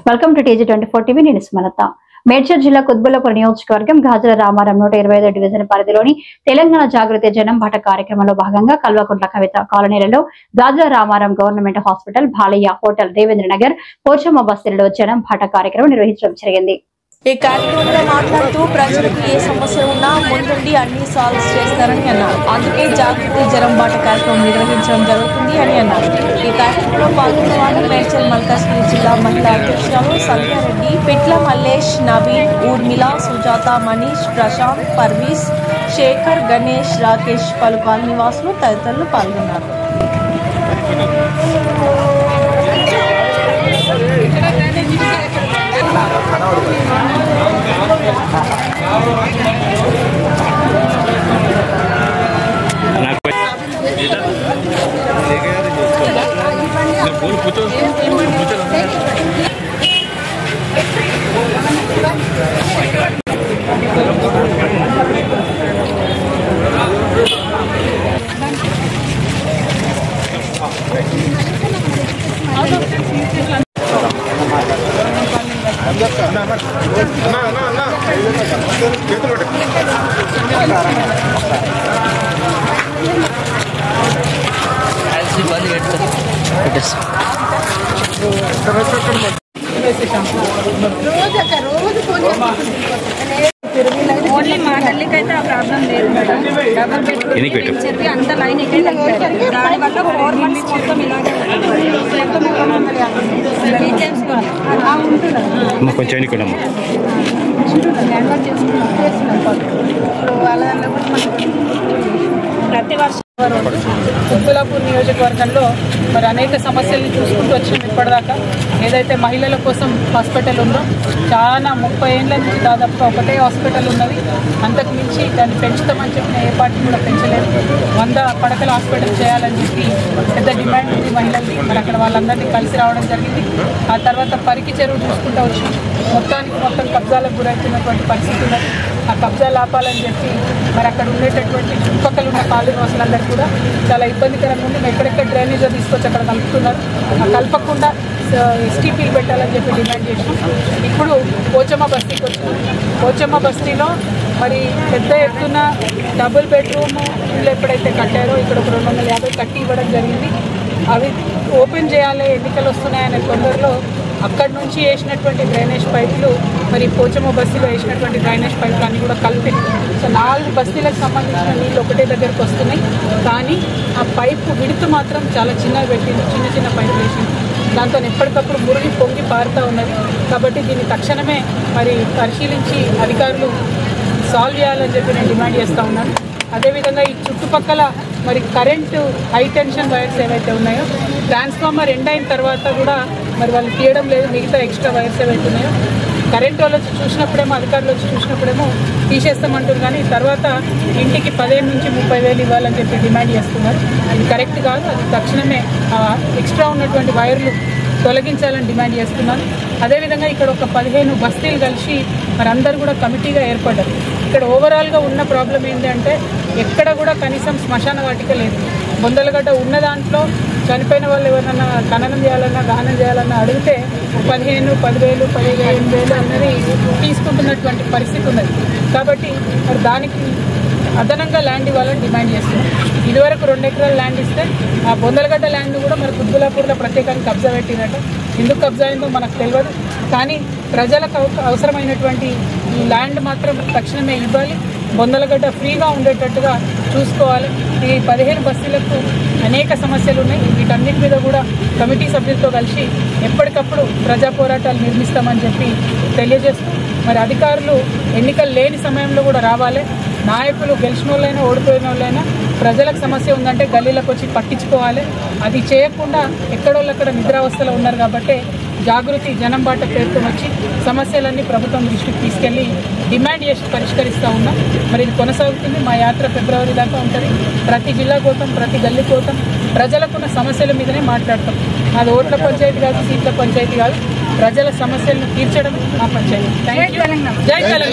Welcome to TG24 TV. నేను సుమలత. మేడ్చల్ జిల్లా కుత్బుల్లాపూర్ నియోజకవర్గం గాజుల రామారం 125 డివిజన్ పరిధిలోని తెలంగాణ జాగృతి జనం బాట కార్యక్రమంలో భాగంగా కల్వకుంట్ల కవిత కాలనీలలో Gajula Ramaram government hospital, Balayya hotel, Devendra Nagar, Pochamma బస్తీలలో జనం బాట కార్యక్రమం నిర్వహించడం జరిగింది. ఈ కార్యక్రమంలో మాట్లాడుతూ ప్రజలకు ఏ సమస్య ఉన్నా ముందుండి అన్ని సాల్వ్ చేస్తారని అన్నారు. అందుకే జాగృతి జనం బాట కార్యక్రమం నిర్వహించడం జరుగుతుంది అని అన్నారు. ఈ కార్యక్రమంలో పాల్గొన్న వాళ్ళు మేడ్చల్ మల్కాజ్గిరి జిల్లా మహిళా అధ్యక్షురాలు సంధ్యారెడ్డి, పిట్ల మల్లేష్, నవీన్, ఊర్మిళ, సుజాత, మనీష్, ప్రశాంత్, పర్వీస్, శేఖర్, గణేష్, రాకేష్, పలు కాలనీ నివాసులు తదితరులు పాల్గొన్నారు. ఓన్లీ మా తల్లికి అయితే ఆ ప్రాబ్లం లేదు మేడం. డబల్ బెడ్రూమ్ చెప్పి అంత లైన్ దానివల్ల 4 months మొత్తం ఇలాగే ప్రతి వర్షం కుత్బుల్లాపూర్ నియోజకవర్గంలో మరి అనేక సమస్యల్ని చూసుకుంటూ వచ్చినాం. ఇప్పటిదాకా ఏదైతే మహిళల కోసం హాస్పిటల్ ఉందో చాలా 30 ఏళ్ళ నుంచి దాదాపుగా ఒకటే హాస్పిటల్ ఉన్నది. అంతకు మించి దాన్ని పెంచుతామని చెప్పిన ఏ పార్టీ కూడా పెంచలేదు. 100 పడకల హాస్పిటల్ చేయాలని చెప్పి పెద్ద డిమాండ్ ఉంది మహిళలది. మరి అక్కడ వాళ్ళందరినీ కలిసి రావడం జరిగింది. ఆ తర్వాత పరికి చెరువు చూసుకుంటూ వచ్చి మొత్తం కబ్జాలకు గురవుతున్నటువంటి పరిస్థితి ఉన్నది. ఆ కబ్జాలు ఆపాలని చెప్పి మరి అక్కడ ఉండేటటువంటి చుట్టుపక్కల ఉన్న కాలనీ వాసులందరూ కూడా చాలా ఇబ్బందికరంగా ఉంది. ఎక్కడెక్కడ డ్రైనేజ్ తీసుకొచ్చి అక్కడ కలుపుతున్నారు. ఆ కలపకుండా STPలు పెట్టాలని చెప్పి డిమాండ్ చేసినాం. ఇప్పుడు పోచమ్మ బస్తీకి వచ్చినాం. పోచమ్మ బస్తీలో మరి పెద్ద ఎత్తున డబుల్ బెడ్రూమ్ ఇల్లు ఎప్పుడైతే కట్టారో ఇక్కడ ఒక 250 కట్టి ఇవ్వడం జరిగింది. అవి ఓపెన్ చేయాలి, ఎన్నికలు వస్తున్నాయనే తొందరలో అక్కడి నుంచి వేసినటువంటి డ్రైనేజ్ పైపులు మరి పోచమ్మ బస్తీలో వేసినటువంటి డ్రైనేజ్ పైపులు అన్నీ కూడా కలిపి 4 బస్తీలకు సంబంధించిన నీళ్ళు ఒకటే దగ్గరకు వస్తున్నాయి. కానీ ఆ పైపు విడుతు మాత్రం చాలా చిన్నగా పెట్టింది, చిన్న పైపులు వేసింది. దాంతో ఎప్పటికప్పుడు మురిగి పొంగి పారుతూ ఉన్నది. కాబట్టి దీన్ని తక్షణమే మరి పరిశీలించి అధికారులు సాల్వ్ చేయాలని చెప్పి నేను డిమాండ్ చేస్తూ ఉన్నాను. అదేవిధంగా ఈ చుట్టుపక్కల మరి కరెంటు హై టెన్షన్ వైర్స్ ఏవైతే ఉన్నాయో ట్రాన్స్ఫార్మర్ ఎండ్ అయిన తర్వాత కూడా మరి వాళ్ళు తీయడం లేదు. మిగతా ఎక్స్ట్రా వైర్స్ ఏవైతే ఉన్నాయో కరెంట్ వాళ్ళు వచ్చి చూసినప్పుడేమో, అధికారులు వచ్చి చూసినప్పుడేమో తీసేస్తామంటారు. కానీ తర్వాత ఇంటికి 15,000 నుంచి 30,000 ఇవ్వాలని చెప్పి డిమాండ్ చేస్తున్నారు. అది కరెక్ట్ కాదు. అది తక్షణమే ఎక్స్ట్రా ఉన్నటువంటి వైర్లు తొలగించాలని డిమాండ్ చేస్తున్నాను. అదేవిధంగా ఇక్కడ ఒక 15 బస్తీలు కలిసి మరి అందరు కూడా కమిటీగా ఏర్పడ్డారు. ఇక్కడ ఓవరాల్గా ఉన్న ప్రాబ్లం ఏంటంటే ఎక్కడ కూడా కనీసం శ్మశాన వాటిక లేదు. బొందలగడ్డ ఉన్న దాంట్లో చనిపోయిన వాళ్ళు ఎవరన్నా ఖననం చేయాలన్నా, దహనం చేయాలన్నా అడిగితే 15,000, 10,000, 15,000 అన్నది తీసుకుంటున్నటువంటి పరిస్థితి ఉన్నది. కాబట్టి మరి దానికి అదనంగా ల్యాండ్ ఇవ్వాలని డిమాండ్ చేస్తున్నాం. ఇదివరకు 2 ఎకరాల ల్యాండ్ ఇస్తే ఆ బొందలగడ్డ ల్యాండ్ కూడా మన కుత్బుల్లాపూర్లో ప్రత్యేకంగా కబ్జా పెట్టినట్టు. ఎందుకు కబ్జా అయిందో మనకు తెలియదు. కానీ ప్రజలకు అవసరమైనటువంటి ఈ ల్యాండ్ మాత్రం తక్షణమే ఇవ్వాలి. బొందలగడ్డ ఫ్రీగా ఉండేటట్టుగా చూసుకోవాలి. ఈ 15 బస్తీలకు అనేక సమస్యలు ఉన్నాయి. వీటన్నిటి మీద కూడా కమిటీ సభ్యులతో కలిసి ఎప్పటికప్పుడు ప్రజా పోరాటాలు నిర్మిస్తామని చెప్పి తెలియజేస్తూ మరి అధికారులు ఎన్నికలు లేని సమయంలో కూడా రావాలి. నాయకులు గెలిచిన వాళ్ళైనా ఓడిపోయిన వాళ్ళైనా ప్రజలకు సమస్య ఉందంటే గల్లీలకు వచ్చి పట్టించుకోవాలి. అది చేయకుండా ఎక్కడోళ్ళక్కడ నిద్రావస్థలో ఉన్నారు. కాబట్టి జాగృతి జనం బాట పేరుతో వచ్చి సమస్యలన్నీ ప్రభుత్వం దృష్టికి తీసుకెళ్లి డిమాండ్ చేసి పరిష్కరిస్తూ ఉన్నాం. మరి ఇది కొనసాగుతుంది. మా యాత్ర ఫిబ్రవరి దాకా ఉంటుంది. ప్రతి జిల్లా పోతాం, ప్రతి గల్లీ పోతాం, ప్రజలకున్న సమస్యల మీదనే మాట్లాడతాం. అది ఓట్ల పంచాయతీ కాదు, సీట్ల పంచాయతీ కాదు. ప్రజల సమస్యలను తీర్చడం మా పంచాయతీ. జై తెలంగాణ.